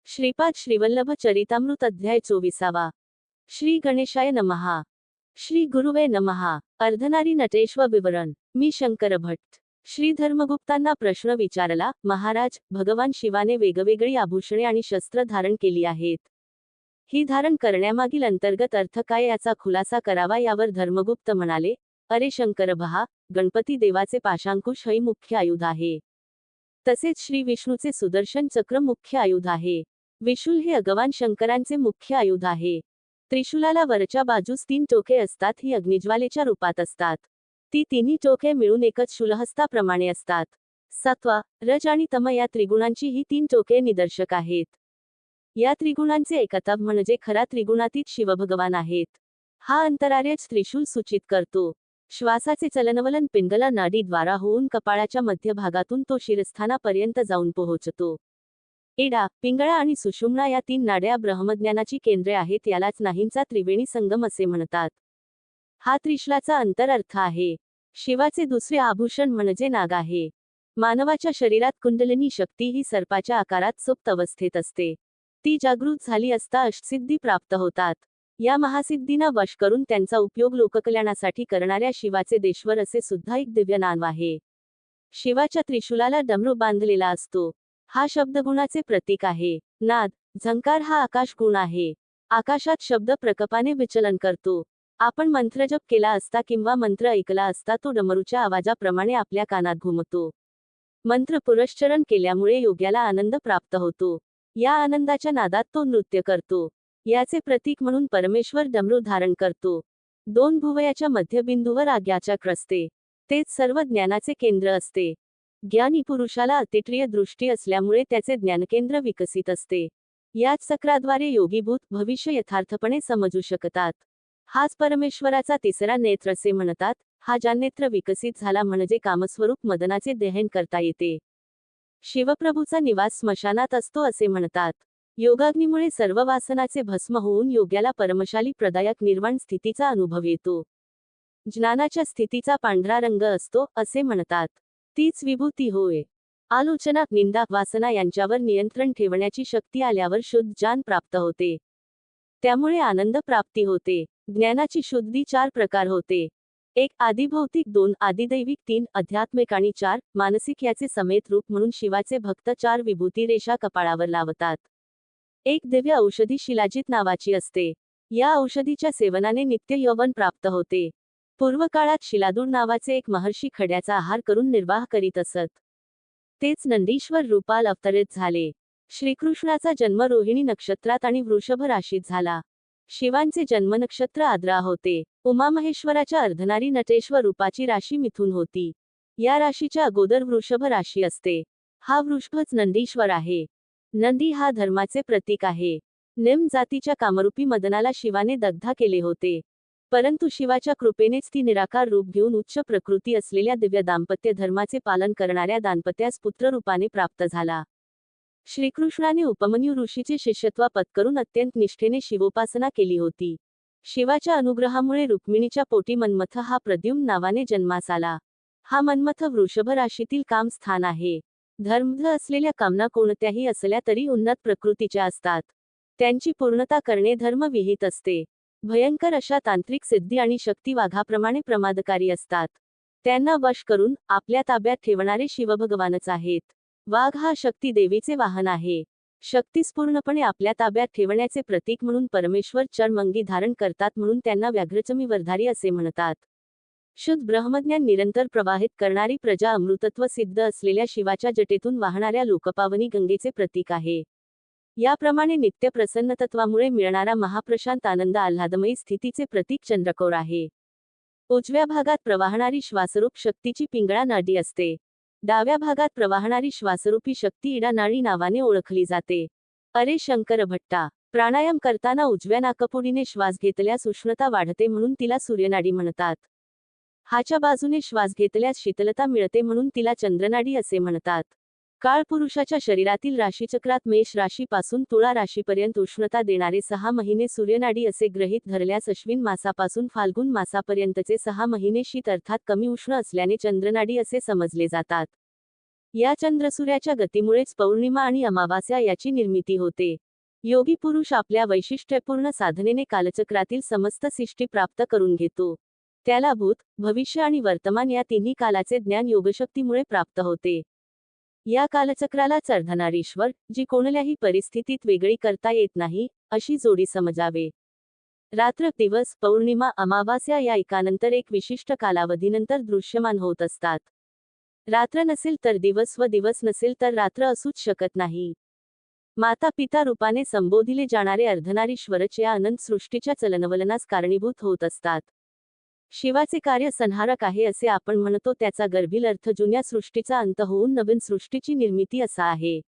श्रीपाद श्रीवल्लभ चरितामृत अध्याय 24. श्री गणेशाय नमः. श्री गुरुवे नमः. अर्धनारी नटेश्वर विवरण. मी शंकर भट्ट. श्री धर्मगुप्तांना प्रश्न विचारला. महाराज, भगवान शिवाने वेगवेगळी आभूषणे आणि शस्त्र धारण केली आहेत. ही धारण करण्यामागील अंतर्गत अर्थ काय याचा खुलासा करावा. यावर धर्मगुप्त म्हणाले, अरे शंकर भहा, गणपती देवाचे पाशांकुश हे मुख्य आयुध आहे. तसेच श्री विष्णूचे सुदर्शन चक्र मुख्य आयुध आहे. विशूल हे भगवान शंकरांचे मुख्य आयुध आहे. त्रिशूलाला वरच्या बाजूस 3 टोके असतात. ही अग्निज्वालेच्या रूपात असतात. ती तिन्ही टोके मिळून एकच शूलहस्ताप्रमाणे असतात. सत्व, रज आणि तम या त्रिगुणांची ही 3 टोके निदर्शक आहेत. या त्रिगुणांचे एकत्व म्हणजे खरा त्रिगुणातीत शिवभगवान आहेत. हा अंतरार्यच त्रिशूल सूचित करतो. श्वासाचे चलनवलन पिंगला नाडीद्वारा होऊन कपाळाच्या मध्यभागातून तो शिरस्थानापर्यंत जाऊन पोहोचतो. एडा, पिंगळा आणि सुषुम्ना या 3 नाड्या ब्रह्मज्ञानाची केंद्रे आहेत. यालाच नाहींचा त्रिवेणी संगम असे म्हणतात. हा त्रिशूलाचा अंतर्अर्थ आहे. शिवाचे दुसरे आभूषण म्हणजे नाग आहे. मानवाच्या शरीरात कुंडलिनी शक्ती ही सर्पाच्या आकारात सुप्त अवस्थेत असते. ती जागृत झाली असता अष्टसिद्धी प्राप्त होतात. या महासिद्धींना वश करून त्यांचा उपयोग लोककल्याणासाठी करणाऱ्या शिवाचे देश्वर असे सुद्धा एक दिव्य नाव आहे. शिवाच्या त्रिशूलाला डमरू बांधलेला असतो. हा शब्दगुणाचे प्रतीक आहे. नाद, झंकार हा आकाश गुण आहे. आकाशात शब्द प्रकपाने विचलन करतो. आपण मंत्रजप केला असता किंवा मंत्र ऐकला असता तो डमरूच्या आवाजाप्रमाणे आपल्या कानात घुमतो. मंत्र पुरश्चरण केल्यामुळे योग्याला आनंद प्राप्त होतो. या आनंदाच्या नादात तो नृत्य करतो. याचे प्रतीक म्हणून परमेश्वर डमरू धारण करतो. 2 भुवयाच्या मध्यबिंदूवर आज्ञाचक्र असते. तेच सर्व ज्ञानाचे केंद्र असते. ज्ञानी पुरुषाला अतिट्रिय दृष्टी असल्यामुळे त्याचे ज्ञानकेंद्र विकसित असते. याच चक्राद्वारे योगीभूत भविष्य यथार्थपणे समजू शकतात. हाच परमेश्वराचा तिसरा नेत्र असे म्हणतात. हा ज्ञाननेत्र विकसित झाला म्हणजे कामस्वरूप मदनाचे दहन करता येते. शिवप्रभूचा निवास स्मशानात असतो असे म्हणतात. योगाग्नीमुळे सर्व वासनाचे भस्म होऊन योग्याला परमशाली प्रदायक निर्वाण स्थितीचा अनुभव येतो. ज्ञानाच्या स्थितीचा पांढरा रंग असतो असे म्हणतात. तीच विभूती होय. आलोचना, निंदा, वासना यांच्यावर नियंत्रण ठेवण्याची शक्ती आल्यावर शुद्ध ज्ञान प्राप्त होते. त्यामुळे आनंद प्राप्ती होते. ज्ञानाची शुद्धी 4 प्रकार होते. 1. आदिभौतिक, 2. आदिदैविक, 3. आध्यात्मिक आणि 4. मानसिक. याचे समेत रूप म्हणून शिवाचे भक्त 4 विभूती रेषा कपाळावर लावतात. एक दिव्य औषधी शिलाजीत नावाची असते. या औषधीच्या सेवनाने नित्य यौवन प्राप्त होते. पूर्वकाळात शिलादूर नावाचे एक महर्षी खड्याचा आहार करून निर्वाह करीत असत. तेच नंदीश्वर रूपाल अवतरित झाले. श्रीकृष्णाचा जन्म रोहिणी नक्षत्रात आणि वृषभ राशीत झाला. शिवांचे जन्मनक्षत्र आद्रा होते. उमामहेश्वराच्या अर्धनारी नटेश्वर रूपाची राशी मिथुन होती. या राशीच्या अगोदर वृषभ राशी असते. हा वृषभच नंदीश्वर आहे. नंदी हा धर्माचे प्रतीक आहे. निम्न जातीच्या कामरूपी मदनाला शिवाने दग्ध केले होते. परंतु शिवाच्या कृपेनेच ती निराकार रूप घेऊन उच्च प्रकृती असलेल्या दिव्य दाम्पत्य धर्माचे पालन करणाऱ्या दाम्पत्यास पुत्ररूपाने प्राप्त झाला. श्रीकृष्णाने उपमन्यू ऋषीचे शिष्यत्व पत्करून अत्यंत निष्ठेने शिवोपासना केली होती. शिवाच्या अनुग्रहामुळे रुक्मिणीच्या पोटी मन्मथ हा प्रद्युम्न नावाने जन्मास आला. हा मन्मथ वृषभ राशीतील काम स्थान आहे. धर्मध असलेल्या कामना कोणत्याही असल्या तरी उन्नत प्रकृतीच्या असतात. त्यांची पूर्णता करणे धर्मविहित असते. भयंकर अशा तांत्रिक सिद्धी आणि शक्ती वाघाप्रमाणे प्रमादकारी असतात. त्यांना वश करून आपल्या ताब्यात ठेवणारे शिवभगवानच आहेत. वाघ हा शक्ती देवीचे वाहन आहे. शक्तीस पूर्णपणे आपल्या ताब्यात ठेवण्याचे प्रतीक म्हणून परमेश्वर चर्मंगी धारण करतात म्हणून त्यांना व्याघ्रचमी वरधारी असे म्हणतात. शुद्ध ब्रह्मज्ञान निरंतर प्रवाहित करणारी प्रजा अमृतत्व सिद्ध असलेल्या शिवाच्या जटेतून वाहणाऱ्या लोकपावनी गंगेचे प्रतीक आहे. याप्रमाणे नित्य प्रसन्नतत्वामुळे मिळणारा महाप्रशांत आनंद आल्हादमयी स्थितीचे प्रतीक चंद्रकोर आहे. उजव्या भागात प्रवाहणारी श्वासरूप शक्तीची पिंगळा नाडी असते. डाव्या भागात प्रवाहणारी श्वासरूपी शक्ती इडा नाडी नावाने ओळखली जाते. अरे शंकर भट्टा, प्राणायाम करताना उजव्या नाकपुडीने श्वास घेतल्यास उष्णता वाढते म्हणून तिला सूर्यनाडी म्हणतात. हाच्या बाजूने श्वास घेतल्यास शीतलता मिळते म्हणून तिला चंद्रनाडी असे म्हणतात. काळ पुरुषाच्या शरीरातील राशीचक्रात मेष राशीपासून तुळा राशीपर्यंत उष्णता देणारे 6 महिने सूर्यनाडी असे गृहीत धरल्यास अश्विन मासापासून फाल्गुन मासापर्यंतचे 6 महिने शीत अर्थात कमी उष्ण असल्याने चंद्रनाडी असे समजले जातात. या चंद्रसूर्याच्या गतीमुळेच पौर्णिमा आणि अमावास्या याची निर्मिती होते. योगी पुरुष आपल्या वैशिष्ट्यपूर्ण साधनेने कालचक्रातील समस्त सिष्टी प्राप्त करून घेतो. त्याला भूत, भविष्य आणि वर्तमान या तिन्ही कालाचे ज्ञान योगशक्तीमुळे प्राप्त होते. या कालचक्रालाच अर्धनारीश्वर, जी कोणत्याही परिस्थितीत वेगळी करता येत नाही, अशी जोडी समजावे. रात्र, दिवस, पौर्णिमा, अमावास्या या एकानंतर एक विशिष्ट कालावधीनंतर दृश्यमान होत असतात. रात्र नसेल तर दिवस व दिवस नसेल तर रात्र असूच शकत नाही. माता पिता रूपाने संबोधिले जाणारे अर्धनारीश्वरच या अनंत सृष्टीच्या चलनवलनास कारणीभूत होत असतात. शिवाचे कार्य संहारक आहे असे आपण म्हणतो, त्याचा गर्भील अर्थ जुन्या सृष्टीचा अंत होऊन नवीन सृष्टीची निर्मिती असा आहे.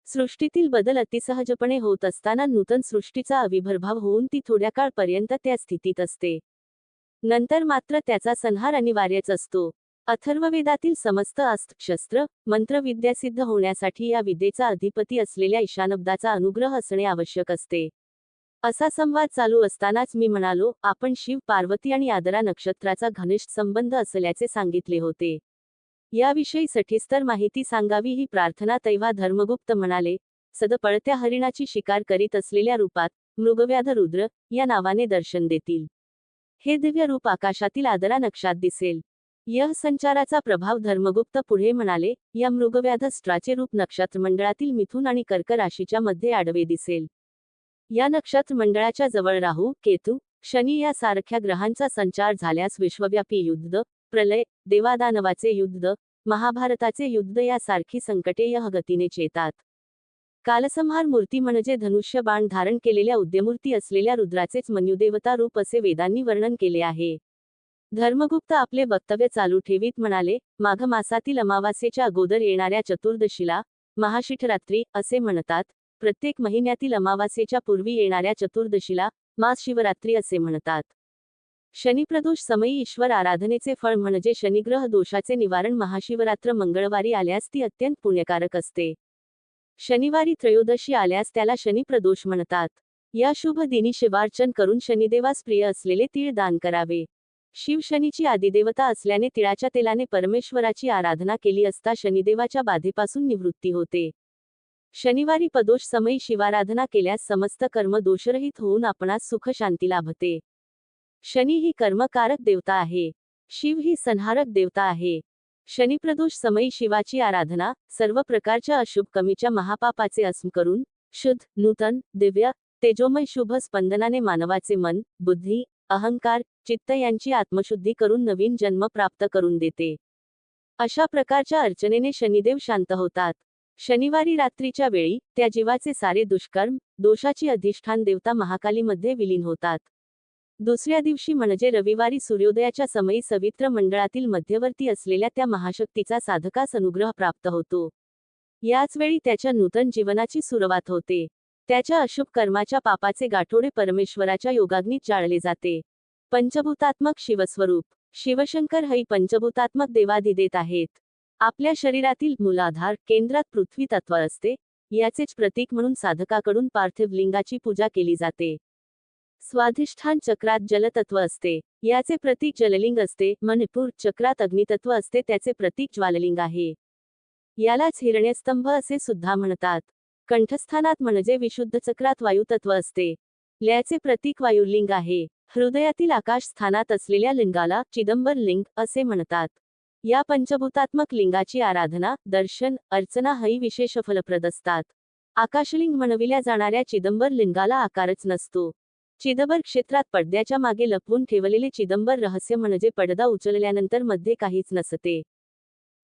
सृष्टीतील बदल अतिसहजपणे होत असताना नूतन सृष्टीचा आविर्भाव होऊन ती थोड्या काळ पर्यंत त्या स्थितीत असते. नंतर मात्र त्याचा संहार अनिवार्यच असतो. अथर्ववेदातील समस्त अस्त्र, शस्त्र, मंत्र विद्या सिद्ध होण्यासाठी या विद्येचा अधिपती असलेल्या ईशानब्दाचा अनुग्रह असणे आवश्यक असते. असा संवाद चालू असतानाच मी म्हणालो, आपण शिव, पार्वती आणि आदरा नक्षत्राचा घनिष्ठ संबंध असल्याचे सांगितले होते. याविषयी सविस्तर माहिती सांगावी ही प्रार्थना तेव्हा धर्मगुप्त म्हणाले, सदपळत्या हरिणाची शिकार करीत असलेल्या रूपात मृगव्याध रुद्र या नावाने दर्शन देतील. हे दिव्य रूप आकाशातील आदरा नक्षात दिसेल. यह संचाराचा प्रभाव धर्मगुप्त पुढे म्हणाले, या मृगव्याधस्त्राचे रूप नक्षत्रमंडळातील मिथुन आणि कर्क राशीच्या मध्ये आडवे दिसेल. या नक्षत्रमंडळाच्या जवळ राहू, केतू, शनी यासारख्या ग्रहांचा संचार झाल्यास विश्वव्यापी युद्ध, प्रलय, देवादानवाचे युद्ध, महाभारताचे युद्ध यासारखी संकटे यह गतीनेच येतात. कालसंहार मूर्ती म्हणजे धनुष्य बाण धारण केलेल्या उद्यमूर्ती असलेल्या रुद्राचेच मन्युदेवता रूप असे वेदांनी वर्णन केले आहे. धर्मगुप्त आपले वक्तव्य चालू ठेवीत म्हणाले, माघ मासातील अमावास्येच्या अगोदर येणाऱ्या चतुर्दशीला महाशिवरात्री असे म्हणतात. प्रत्येक महिन्यातील अमावास्येच्या पूर्वी येणाऱ्या चतुर्दशीला महाशिवरात्री असे म्हणतात. शनिप्रदोष समयी ईश्वर आराधनेचे फळ म्हणजे शनिग्रह दोषाचे निवारण महाशिवरात्र मंगळवारी आल्यास ती अत्यंत पुण्यकारक असते. शनिवारी त्रयोदशी आल्यास त्याला शनिप्रदोष म्हणतात. या शुभ दिनी शिवार्चन करून शनिदेवास प्रिय असलेले तीळ दान करावे. शिव शनीची आदिदेवता असल्याने तिळाच्या तेलाने परमेश्वराची आराधना केली असता शनिदेवाच्या बाधेपासून निवृत्ती होते. शनिवारी प्रदोष समयी शिवाराधना केल्यास समस्त कर्म दोषरहित होऊन आपणास सुख शांती लाभते. शनी ही कर्मकारक देवता आहे. शिव ही संहारक देवता आहे. शनिप्रदोष समयी शिवाची आराधना सर्व प्रकारच्या अशुभ कमीच्या महापापाचे अस्म करून शुद्ध, नूतन, दिव्य, तेजोमय शुभ स्पंदनाने मानवाचे मन, बुद्धी, अहंकार, चित्त यांची आत्मशुद्धी करून नवीन जन्म प्राप्त करून देते. अशा प्रकारच्या अर्चनेने शनिदेव शांत होतात. शनिवारी रात्रीच्या वेळी त्या जीवाचे सारे दुष्कर्म, दोषाची अधिष्ठान देवता महाकालीमध्ये विलीन होतात. दुसऱ्या दिवशी म्हणजे रविवारी सूर्योदयाच्या समयी सवित्र मंडळातील मध्यवर्ती असलेल्या त्या महाशक्तीचा साधकास अनुग्रह प्राप्त होतो. याच वेळी त्याच्या नूतन जीवनाची सुरुवात होते. त्याच्या अशुभ कर्माच्या पापाचे गाठोडे परमेश्वराच्या योगाग्नीत जाळले जाते. पंचभूतात्मक शिवस्वरूप शिवशंकर हे पंचभूतात्मक देवाधिदेवत आहेत. आपल्या शरीरातील मूलाधार केंद्रात पृथ्वी तत्व असते. याचेच प्रतीक म्हणून साधकाकडून पार्थिव लिंगाची पूजा केली जाते. स्वाधिष्ठान चक्रात जलतत्व असते. याचे प्रतीक जललिंग असते. मणिपूर चक्रात अग्नितत्व असते. त्याचे प्रतीक ज्वाललिंग आहे. यालाच हिरण्यस्तंभ असे सुद्धा म्हणतात. कंठस्थानात म्हणजे विशुद्ध चक्रात वायुतत्व असते. याचे प्रतीक वायुलिंग आहे. हृदयातील आकाश स्थानात असलेल्या लिंगाला चिदंबर लिंग असे म्हणतात. या पंचभूतात्मक लिंगाची आराधना, दर्शन, अर्चना ही विशेष फलप्रद असतात. आकाशलिंग म्हणविल्या जाणाऱ्या चिदंबर लिंगाला आकारच नसतो. चिदंबर क्षेत्रात पडद्याच्या मागे लपवून ठेवलेले चिदंबर रहस्य म्हणजे पडदा उचलल्यानंतर मध्ये काहीच नसते.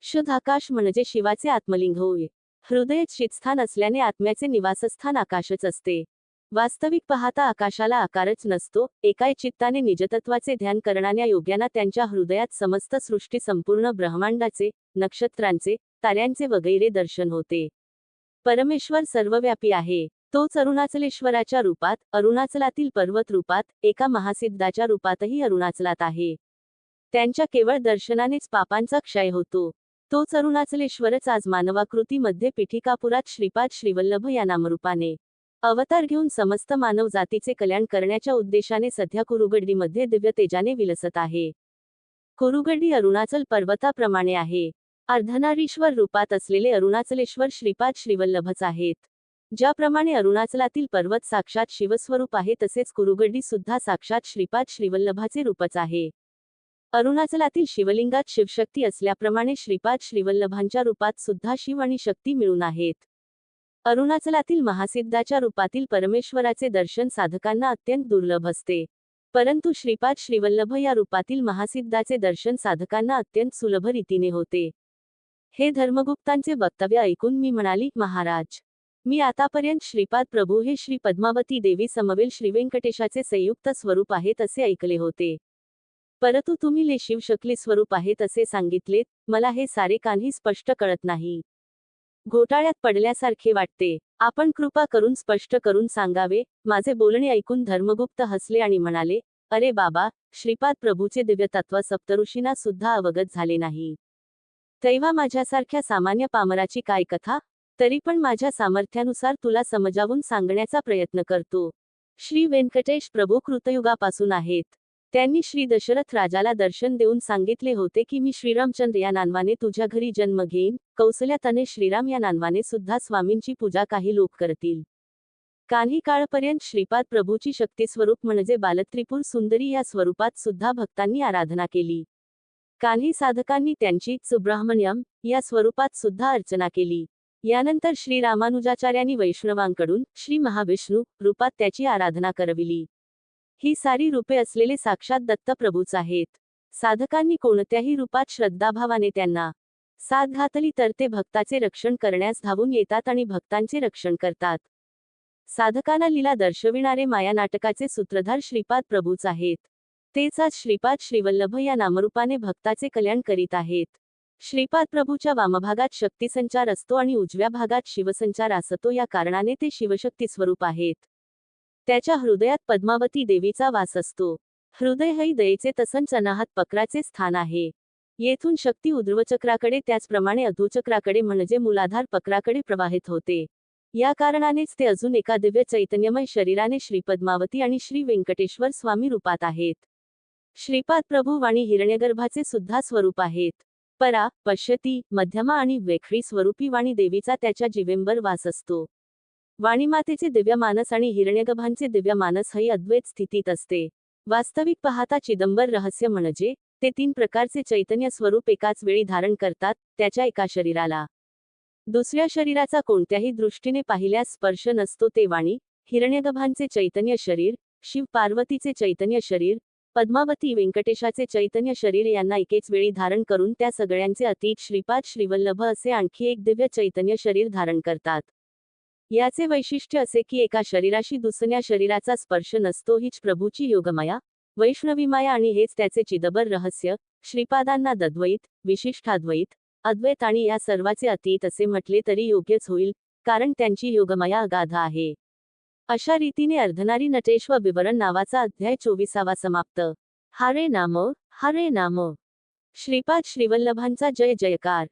शुद्ध आकाश म्हणजे शिवाचे आत्मलिंग होय. हृदयात शीतस्थान असल्याने आत्म्याचे निवासस्थान आकाशच असते. वास्तविक पाहता आकाशाला आकारच नसतो. एकाय चित्ताने निजतत्वाचे ध्यान करणाऱ्या योग्यांना त्यांच्या हृदयात समस्त सृष्टी, संपूर्ण ब्रह्मांडाचे, नक्षत्रांचे, ताऱ्यांचे वगैरे दर्शन होते. परमेश्वर सर्वव्यापी आहे. तोच अरुणाचलेश्वराच्या रूपात, अरुणाचलातील पर्वत रूपात, एका महासिद्धाच्या रूपातही अरुणाचलात आहे. त्यांच्या केवळ दर्शनानेच पापांचा क्षय होतो. तोच अरुणाचलेश्वरच आज मानवाकृतीमध्ये पीठिकापुरात श्रीपाद श्रीवल्लभ या नामरूपाने अवतार घेऊन समस्त मानव जातीचे कल्याण करण्याच्या उद्देशाने सध्या कुरुगड्डीमध्ये दिव्य तेजाने विलसत आहे. कुरुगड्डी अरुणाचल पर्वताप्रमाणे आहे. अर्धनारीश्वर रूपात असलेले अरुणाचलेश्वर श्रीपाद श्रीवल्लभच आहेत. ज्याप्रमाणे अरुणाचलातील पर्वत साक्षात शिवस्वरूप आहे, तसेच कुरुगड्डी सुद्धा साक्षात श्रीपाद श्रीवल्लभाचे रूपच आहे. अरुणाचलातील शिवलिंगात शिवशक्ती असल्याप्रमाणे श्रीपाद श्रीवल्लभांच्या रूपात सुद्धा शिव आणि शक्ती मिळून आहेत. अरुणाचलातील महासिद्धाच्या रूपातील परमेश्वराचे दर्शन साधकांना अत्यंत दुर्लभ असते, परंतु श्रीपाद श्रीवल्लभ या रूपातील महासिद्धाचे दर्शन साधकांना अत्यंत सुलभ रीतीने होते. हे धर्मगुप्तांचे वक्तव्य ऐकून मी म्हणाली, महाराज, मी आतापर्यंत श्रीपाद प्रभू हे श्री पद्मावती देवी समवेल श्रीवेंकटेशाचे संयुक्त स्वरूप आहेत असे ऐकले होते, परंतु तुम्ही ले शिवशक्ती स्वरूप आहेत असे सांगितलेत. मला हे सारे काहीही स्पष्ट कळत नाही. घोटाळ्यात पडल्यासारखे वाटते. आपण कृपा करून स्पष्ट करून सांगावे. माझे बोलणे ऐकून धर्मगुप्त हसले आणि म्हणाले, अरे बाबा, श्रीपाद प्रभूचे दिव्य तत्व सप्तऋषींना सुद्धा अवगत झाले नाही, तेव्हा माझ्यासारख्या सामान्य पामराची काय कथा. तरी पण माझ्या सामर्थ्यानुसार तुला समजावून सांगण्याचा प्रयत्न करतो. श्री व्यंकटेश प्रभू कृतयुगापासून आहेत. त्यांनी श्री दशरथ राजाला दर्शन देऊन सांगितले होते की मी श्रीरामचंद्र या नावाने तुझ्या घरी जन्म घेईन. कौसल्या तने श्रीराम या नावाने सुद्धा स्वामींची पूजा काही लोक करतील. काही काळपर्यंत श्रीपाद प्रभूची शक्ती स्वरूप म्हणजे बालत्रिपुर सुंदरी या स्वरूपात सुद्धा भक्तांनी आराधना केली. काही साधकांनी त्यांची सुब्रह्मण्यम या स्वरूपात सुद्धा अर्चना केली. यानंतर श्री रामानुजाचार्यांनी वैष्णवांकडून श्री महाविष्णू रूपात त्याची आराधना करविली. ही सारी रूपे असलेले साक्षात दत्तप्रभूच आहेत. साधकांनी कोणत्याही रूपात श्रद्धाभावाने त्यांना साथ घातली तर ते भक्ताचे रक्षण करण्यास धावून येतात आणि भक्तांचे रक्षण करतात. साधकांना लीला दर्शविणारे माया नाटकाचे सूत्रधार श्रीपाद प्रभूच आहेत. तेच आज श्रीपाद श्रीवल्लभ या नामरूपाने भक्ताचे कल्याण करीत आहेत. श्रीपाद प्रभूच्या वामभागात शक्तिसंचार असतो आणि उजव्या भागात शिवसंचार असतो. या कारणाने ते शिवशक्ती स्वरूप आहेत. त्याच्या हृदयात पद्मावती देवीचा वास असतो. हृदय हे दयेचे तसंच अनाहत पक्राचे स्थान आहे. येथून शक्ती ऊर्ध्वचक्राकडे त्याचप्रमाणे अधोचक्राकडे म्हणजे मूलाधार पक्राकडे प्रवाहित होते. या कारणानेच ते अजून एका दिव्य चैतन्यमय शरीराने श्री पद्मावती आणि श्री व्यंकटेश्वर स्वामी रूपात आहेत. श्रीपाद प्रभू वाणी हिरण्यगर्भाचे सुद्धा स्वरूप आहेत. परा, पश्यती, मध्यमा आणि वेखरी स्वरूपी वाणी देवीचा त्याच्या जिवेंबर वास असतो. वाणीमातेचे दिव्य मानस आणि हिरण्यगर्भांचे दिव्य मानस ही अद्वैत स्थितीत असते. वास्तविक पाहता चिदंबर रहस्य म्हणजे ते तीन प्रकारचे चैतन्य स्वरूप एकाच वेळी धारण करतात. त्याच्या एका शरीराला दुसऱ्या शरीराचा कोणत्याही दृष्टीने पाहिल्यास स्पर्श नसतो. ते वाणी हिरण्यगर्भांचे चैतन्य शरीर, शिव पार्वतीचे चैतन्य शरीर, पद्मावती व्यंकटेशाचे चैतन्य शरीर यांना एकेच वेळी धारण करून त्या सगळ्यांचे अतीत श्रीपाद श्रीवल्लभ असे आणखी एक दिव्य चैतन्य शरीर धारण करतात. याचे वैशिष्ट्य असे की एका शरीराशी दुसऱ्या शरीराचा स्पर्श नसतो. हीच प्रभूची योगमाया, वैष्णवी माया आणि हेच त्याचे चिदंबर रहस्य. श्रीपादांना द्वैत, विशिष्टाद्वैत, अद्वैत आणि या सर्वाचे अतीत असे म्हटले तरी योग्यच होईल, कारण त्यांची योगमाया अगाध आहे. अशा रीतीने अर्धनारी नटेश्वर विवरण नावाचा अध्याय 24वा समाप्त. हरे नाम, हरे नाम. श्रीपाद श्रीवल्लभांचा जय जयकार.